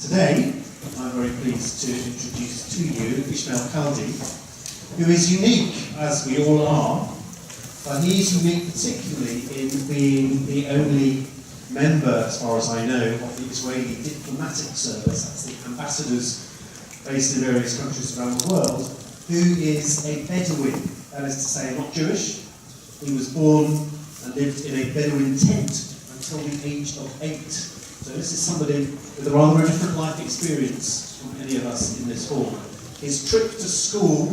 Today, I'm very pleased to introduce to you Ishmael Khaldi, who is unique, as we all are, but he is unique particularly in being the only member, as far as I know, of the Israeli diplomatic service, that's the ambassadors based in various countries around the world, who is a Bedouin, that is to say, not Jewish. He was born and lived in a Bedouin tent until the age of 8. So this is somebody with a rather different life experience from any of us in this hall. His trip to school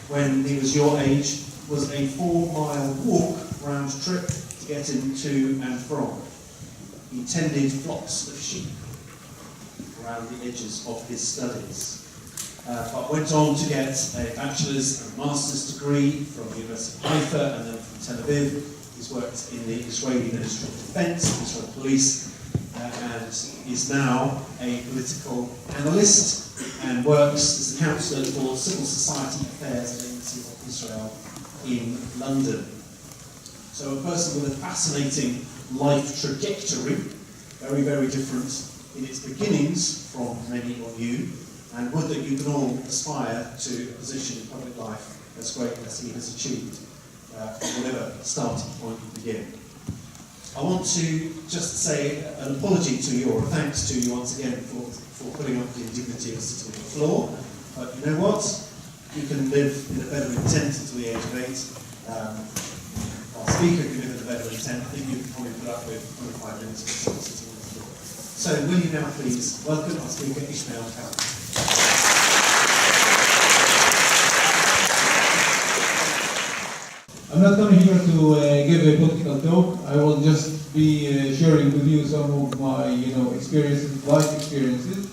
when he was your age was a 4-mile walk round trip to get him to and from. He tended flocks of sheep around the edges of his studies, but went on to get a bachelor's and master's degree from the University of Haifa and then from Tel Aviv. He's worked in the Israeli Ministry of Defense, the Israeli Police, and is now a political analyst and works as the counsellor for Civil Society Affairs at the Embassy of Israel in London. So a person with a fascinating life trajectory, very, very different in its beginnings from many of you, and would that you can all aspire to a position in public life as great as he has achieved, whatever starting point you begin. I want to just say an apology to you, or a thanks to you once again for putting up the indignity of sitting on the floor. But you know what? You can live in a Bedouin tent until the age of 8. Our speaker can live in a Bedouin tent. I think you can probably put up with 25 minutes of sitting on the floor. So will you now please welcome our speaker, Ishmael Khaldi. I'm not coming here to give a political talk. I will just be sharing with you some of my, experiences, life experiences.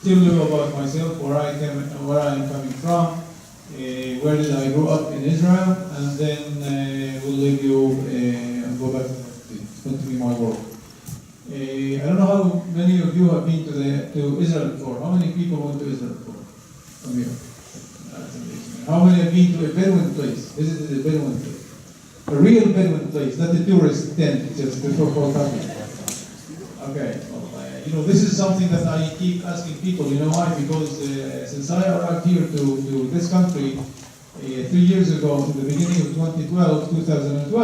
Tell you about myself, where I am coming from, where did I grow up in Israel, and then we'll leave you and go back to continue my work. I don't know how many of you have been to Israel before. How many people went to Israel before? From here. That's amazing. How many have been to a Bedouin place? Visited a Bedouin place? A real Bedouin place, not a tourist tent, just before talking. Okay, well, this is something that I keep asking people, you know why? Because since I arrived here to this country 3 years ago, in the beginning of 2012,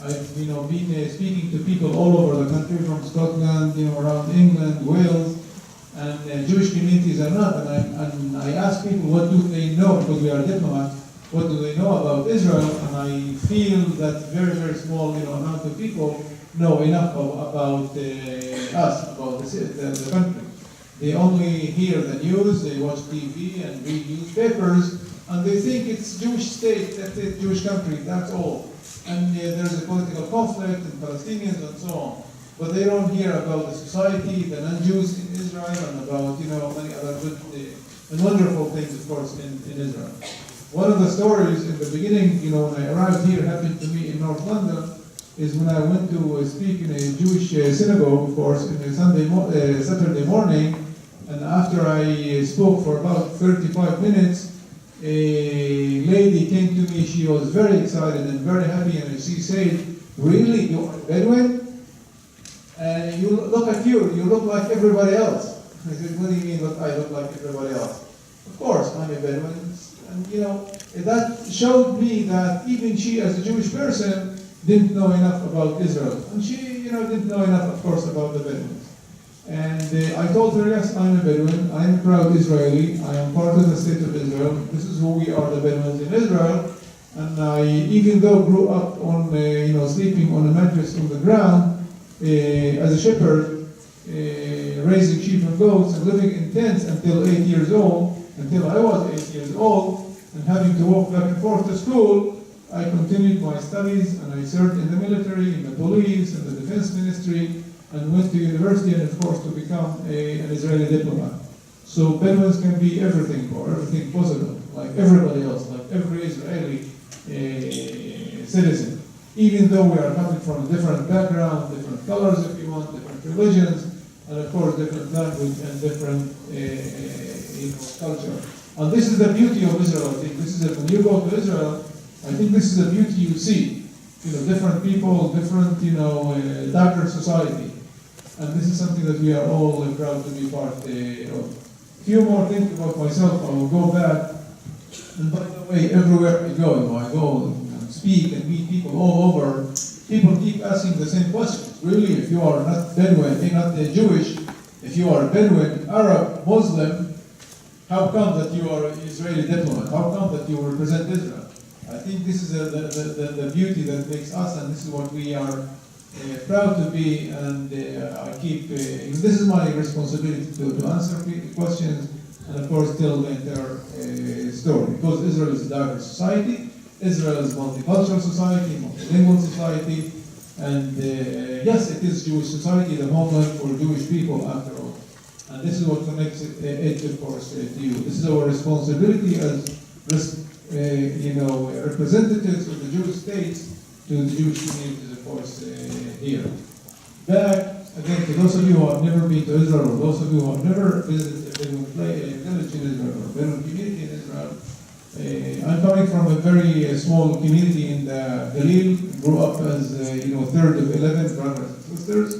I've been speaking to people all over the country, from Scotland, around England, Wales, and Jewish communities are not. And I ask people, what do they know? Because we are diplomats. What do they know about Israel? And I feel that very, very small amount of people know enough about us, about the country. They only hear the news, they watch TV and read newspapers, and they think it's Jewish state, that's it, Jewish country, that's all. And there's a political conflict and Palestinians and so on. But they don't hear about the society, the non-Jews in Israel, and about many other good and wonderful things, of course, in Israel. One of the stories in the beginning, when I arrived here, happened to me in North London, is when I went to speak in a Jewish synagogue, of course, in a Saturday morning, and after I spoke for about 35 minutes, a lady came to me. She was very excited and very happy, and she said, "Really, you are a Bedouin? And you look like everybody else." I said, "What do you mean I look like everybody else?" "Of course, I'm a Bedouin." And that showed me that even she, as a Jewish person, didn't know enough about Israel. And she, didn't know enough, of course, about the Bedouins. And I told her, yes, I'm a Bedouin. I am a proud Israeli. I am part of the state of Israel. This is who we are, the Bedouins in Israel. And I, even though grew up on, sleeping on a mattress on the ground as a shepherd, raising sheep and goats and living in tents until I was 8 years old, and having to walk back and forth to school, I continued my studies, and I served in the military, in the police, in the defense ministry, and went to university, and of course to become an Israeli diplomat. So Bedouins can be everything, or everything possible, like everybody else, like every Israeli citizen. Even though we are coming from a different background, different colors if you want, different religions, and of course different language and different culture. And this is the beauty of Israel. I think this is when you go to Israel, I think this is the beauty you see. Different people, different, diverse society. and this is something that we are all proud to be part of. A few more things about myself. I will go back, and by the way, everywhere I go and speak and meet people all over. People keep asking the same questions. Really, if you are not Bedouin, not Jewish, if you are Bedouin, Arab, Muslim, how come that you are an Israeli diplomat? How come that you represent Israel? I think this is the beauty that makes us, and this is what we are proud to be, and I keep, this is my responsibility to answer questions, and of course tell the entire story. Because Israel is a diverse society, Israel is a multicultural society, multilingual society, and yes, it is Jewish society, the homeland for Jewish people after all. And this is what connects it of course, to you. This is our responsibility as representatives of the Jewish states to the Jewish communities, of course, here. Back, again, to those of you who have never been to Israel, or those of you who have never visited a Bedouin village in Israel, or a Bedouin community in Israel, I'm coming from a very small community in the Galil, grew up as third of 11 brothers and sisters,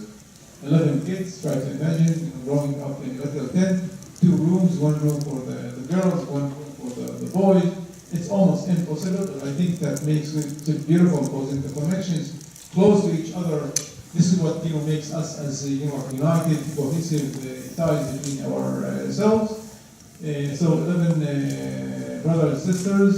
11 kids, try to imagine, growing up in a little tent, 2 rooms, 1 room for the girls, 1 room for the boys. It's almost impossible, but I think that makes it beautiful because in the connections close to each other, this is what makes us as united, cohesive ties between ourselves. So 11 brothers and sisters.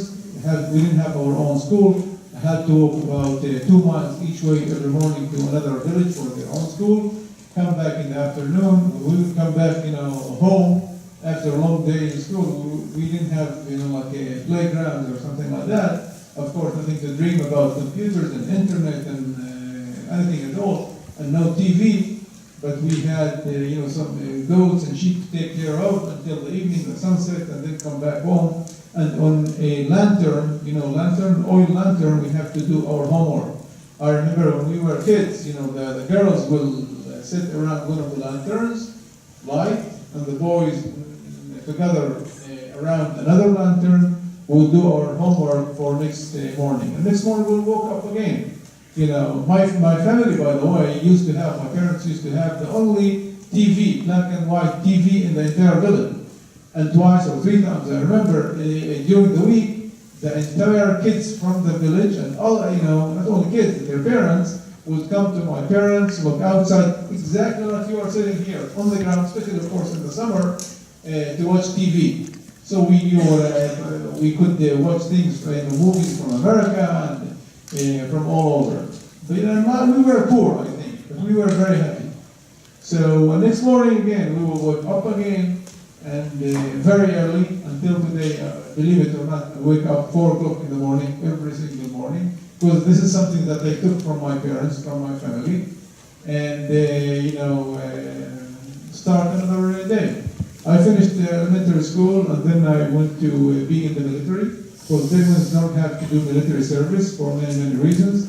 We didn't have our own school. I had to walk about 2 miles each way every morning to another village for their own school. Come back in the afternoon. We would come back, home after a long day in school. We didn't have, like a playground or something like that. Of course, nothing to dream about computers and internet and anything at all, and no TV. But we had, some goats and sheep to take care of until the evening, the sunset, and then come back home. And on a lantern, oil lantern, we have to do our homework. I remember when we were kids, the girls will sit around one of the lanterns, light, and the boys together around another lantern will do our homework for next morning. And next morning we'll wake up again. My family, by the way, my parents used to have the only TV, black and white TV in the entire village. And 2 or 3 times, I remember, during the week, the entire kids from the village, and all, not only kids, their parents, would come to my parents, look outside, exactly like you are sitting here, on the ground, especially, of course, in the summer, to watch TV. So we knew we could watch things, movies from America, and from all over. But we were poor, I think, but we were very happy. So next morning again, we will wake up again, and very early, until today, believe it or not, I wake up 4 o'clock in the morning, every single morning, because this is something that I took from my parents, from my family, and start another day. I finished elementary school, and then I went to be in the military, because Bedouins don't have to do military service for many reasons.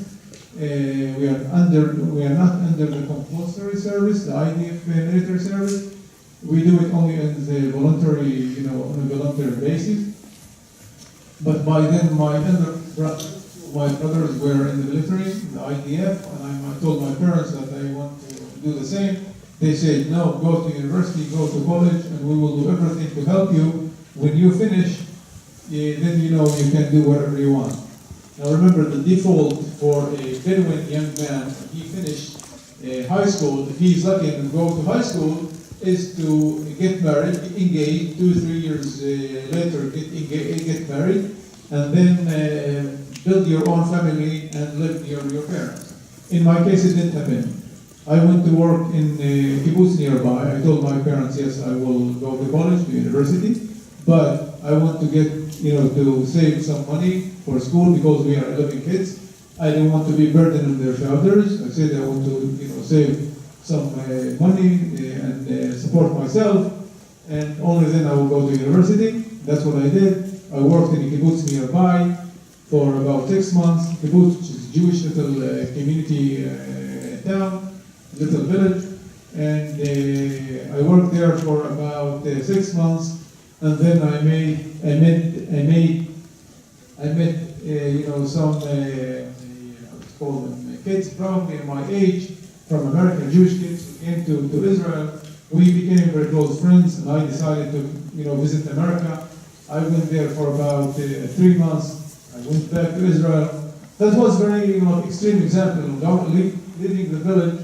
We are not under the compulsory service, the IDF military service. We do it only as a voluntary, on a voluntary basis. But by then, my brothers were in the military, the IDF, and I told my parents that I want to do the same. They said, no, go to university, go to college, and we will do everything to help you. When you finish, then you can do whatever you want. Now remember, the default for a Bedouin young man, he finished high school, if he's lucky and go to high school, is to get married, get engaged, 2 or 3 years later get married, and then build your own family and live near your parents. In my case, it didn't happen. I went to work in a kibbutz nearby. I told my parents, yes, I will go to college, to university, but I want to get, to save some money for school because we are 11 kids. I didn't want to be burdened on their shoulders. I said I want to, save some money and support myself, and only then I will go to university. That's what I did. I worked in a kibbutz nearby for about 6 months. Kibbutz, which is a Jewish little community town, little village, and I worked there for about 6 months, and then I met some let's call them kids probably my age from America, Jewish kids who came to Israel. We became very close friends, and I decided to visit America. I went there for about 3 months. I went back to Israel. That was very extreme example of leaving the village.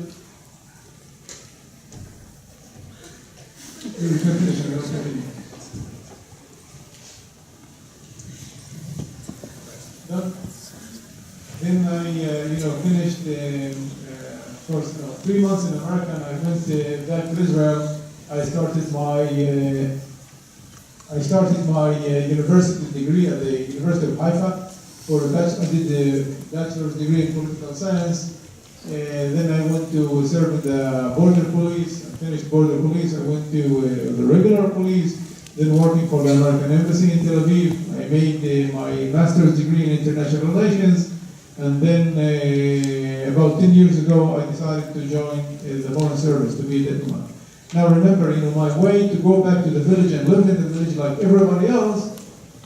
Then I finished first 3 months in America, and I went back to Israel. I started my university degree at the University of Haifa. I did the bachelor's degree in political science. Then I went to serve in the border police. I finished border police. I went to the regular police. Then working for the American Embassy in Tel Aviv. I made my master's degree in international relations. And then about 10 years ago, I decided to join the Foreign Service to be a diplomat. Now remember, my way to go back to the village and live in the village like everybody else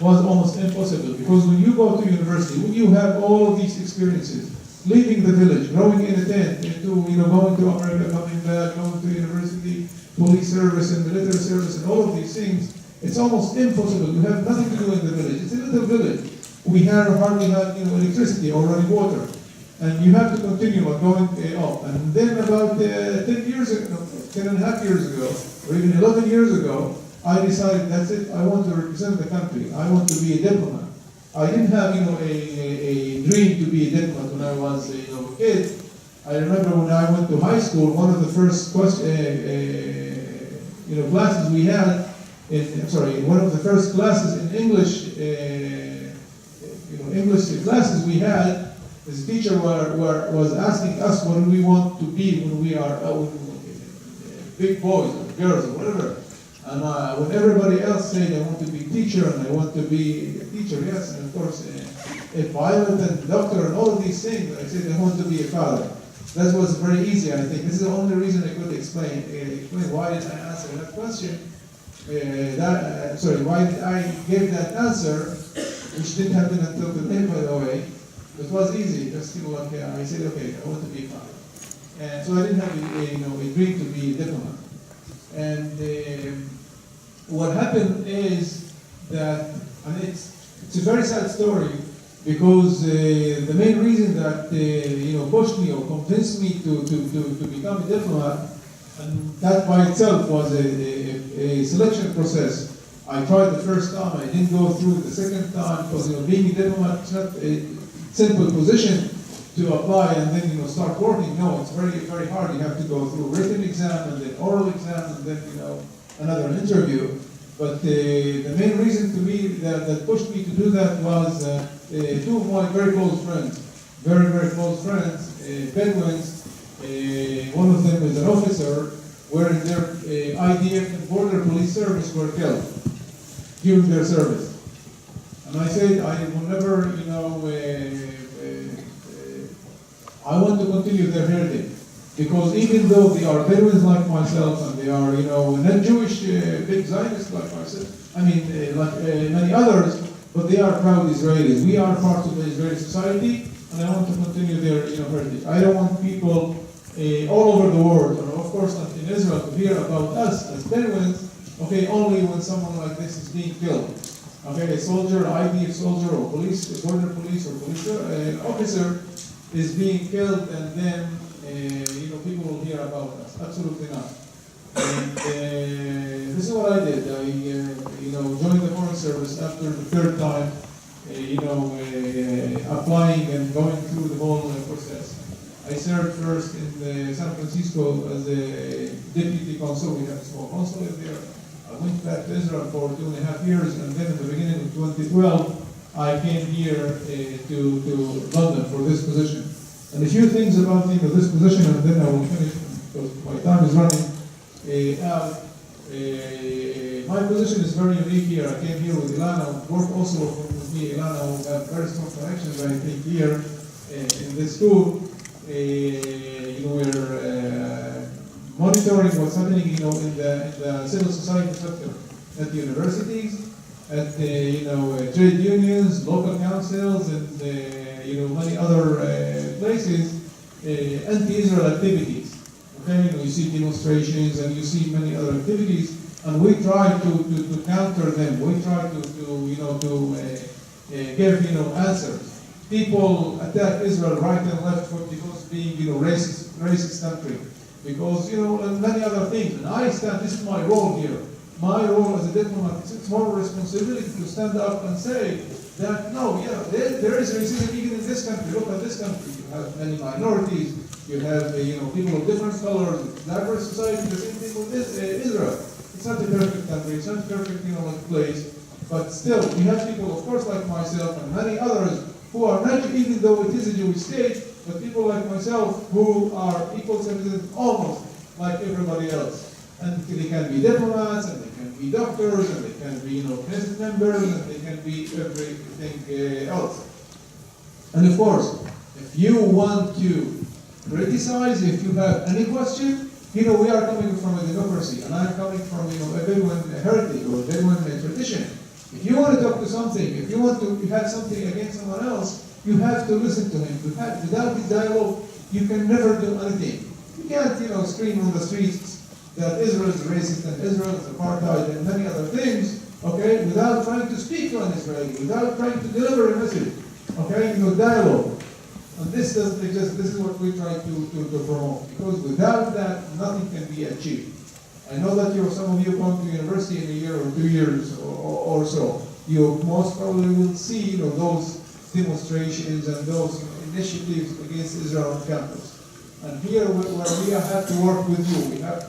was almost impossible, because when you go to university, when you have all of these experiences, leaving the village, growing in a tent, going to America, coming back, going to university, police service and military service and all of these things, it's almost impossible. You have nothing to do in the village. It's a little village. We hardly had electricity or running water. And you have to continue going up. And then about 10 years ago, 10 and a half years ago, or even 11 years ago, I decided that's it. I want to represent the country. I want to be a diplomat. I didn't have a dream to be a diplomat when I was a kid. I remember when I went to high school, one of the first classes we had, one of the first classes in English, English classes we had, this teacher was asking us what do we want to be when we are big boys or girls or whatever. And when everybody else said I want to be a teacher and I want to be a teacher, yes, and of course a pilot and doctor and all of these things, I said I want to be a father. That was very easy, I think. This is the only reason I could explain why did I answer that question. Why did I give that answer, which didn't happen until today, by the way. It was easy, just I said, okay, I want to be a father. And so I didn't have a dream to be a diplomat. And what happened is that, and it's a very sad story, because the main reason that pushed me or convinced me to become a diplomat, and that by itself was a selection process. I tried the first time, I didn't go through the second time, because being a diplomat is not a simple position to apply and then start working. No, it's very, very hard. You have to go through a written exam and then oral exam and then another interview. But the main reason to me that pushed me to do that was two of my very close friends, very, very close friends, Bedouins. One of them is an officer, where in their IDF and border police service were killed during their service. And I said, I will never, I want to continue their heritage. Because even though they are Bedouins like myself, and they are, not Jewish, big Zionists like myself, like many others, but they are proud Israelis. We are part of the Israeli society, and I want to continue their heritage. I don't want people all over the world, and of course not in Israel, to hear about us as Bedouins, only when someone like this is being killed. A soldier, IDF soldier, or police, border police, or police officer is being killed, and then people will hear about us. Absolutely not. And this is what I did. I joined the Foreign Service after the third time, applying and going through the whole process. I served first in San Francisco as a deputy consul. We have a small consulate there. I went back to Israel for 2.5 years, and then at the beginning of 2012, I came here to London for this position. And a few things about this position, and then I will finish because my time is running out. My position is very unique here. I came here with Ilana, worked also with me, Ilana, who have very strong connections, I think, here in this school. We're monitoring what's happening, in the civil society sector at the universities, at trade unions, local councils, and many other places, anti-Israel activities. Okay, you see demonstrations and you see many other activities, and we try to counter them. We try to give answers. People attack Israel right and left because being racist country, because and many other things. And I stand. This is my role here. My role as a diplomat, it's more responsibility to stand up and say that no, there is racism even in this country. Look at this country. You have many minorities. You have people of different colors, diverse society. The same thing with Israel. It's not a perfect country. It's not a perfect place. But still, we have people, of course, like myself and many others who are not, even though it is a Jewish state, but people like myself who are equal citizens almost like everybody else. And they can be diplomats, and they can be doctors, and they can be Knesset members, and they can be everything else. And of course, if you want to criticize, if you have any question, we are coming from a democracy, and I'm coming from a Bedouin heritage or a Bedouin tradition. If you want to talk to something, if you want to have something against someone else, you have to listen to him. Without the dialogue, you can never do anything. You can't scream on the streets that Israel is racist and Israel is apartheid and many other things, okay, without trying to speak to an Israeli, without trying to deliver a message, okay, dialogue. And this doesn't exist. This is what we try to promote, because without that, nothing can be achieved. I know that some of you come to university in a year or 2 years or so. You most probably will see those demonstrations and those initiatives against Israel on campus. And here, where we have to work with you,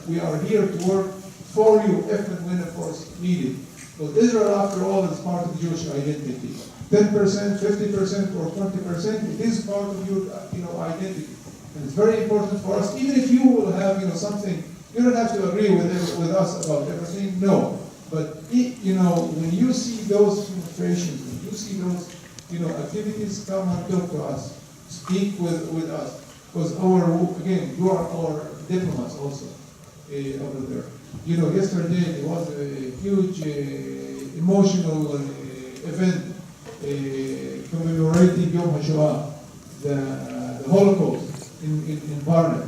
we are here to work for you if and when, of course, needed. Because Israel, after all, is part of the Jewish identity. 10%, 50%, or 20%, it is part of your identity. And it's very important for us, even if you will have something, you don't have to agree with us about everything, no. But when you see those demonstrations, when you see those activities, come and talk to us, speak with us. Because you are our diplomats also over there. Yesterday there was a huge emotional event commemorating Yom HaShoah, the Holocaust in Barnet.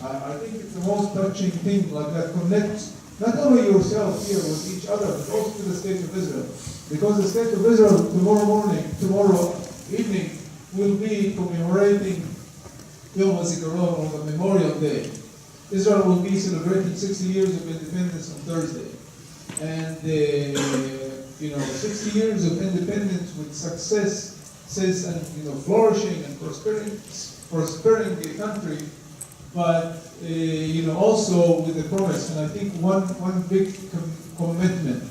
I think it's the most touching thing that connects not only yourself here with each other, but also to the State of Israel. Because the State of Israel tomorrow evening, will be commemorating Yom HaZikaron, on the Memorial Day. Israel will be celebrating 60 years of independence on Thursday. And 60 years of independence with success and flourishing and prospering the country, but also with the promise. And I think one big commitment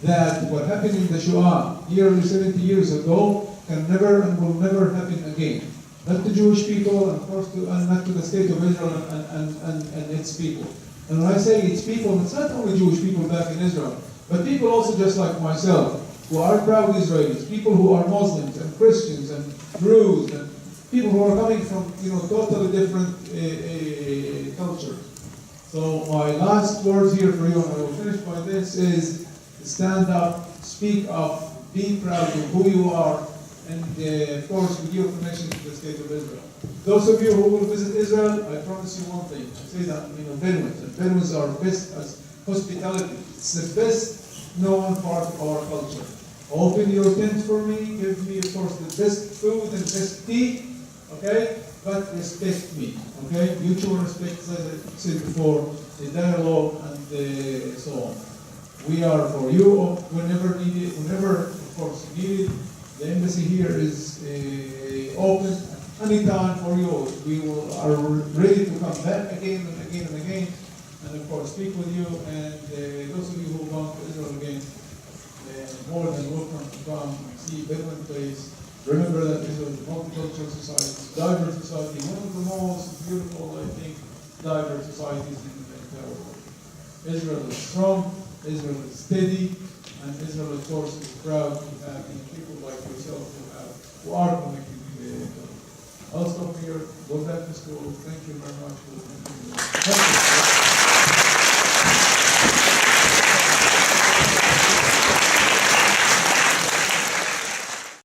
that what happened in the Shoah nearly 70 years ago can never and will never happen again. Not to Jewish people, and of course not to the State of Israel and its people. And when I say its people, it's not only Jewish people back in Israel, but people also just like myself, who are proud Israelis, people who are Muslims and Christians and Druze, and people who are coming from totally different cultures. So my last words here for you, and I will finish by this, is stand up, speak up, be proud of who you are, and of course with your connection to the State of Israel. Those of you who will visit Israel, I promise you one thing. I say that Bedouins. And Bedouins are best as hospitality. It's the best known part of our culture. Open your tent for me. Give me, of course, the best food and best tea. Okay, but respect me. Okay, mutual respect, as I said before, the dialogue and so on. We are for you whenever needed, whenever, of course, needed. The embassy here is open anytime for you. We are ready to come back again and again and again, and of course speak with you. And those of you who come to Israel again, more than welcome to come and see Bedouin place. Remember that Israel is a multicultural society, diverse society, one of the most beautiful, I think, diverse societies in the entire world. Israel is strong, Israel is steady, and Israel, of course, is proud to have people like yourself who are connected to the country. I'll stop here, go back to school. Thank you very much for listening.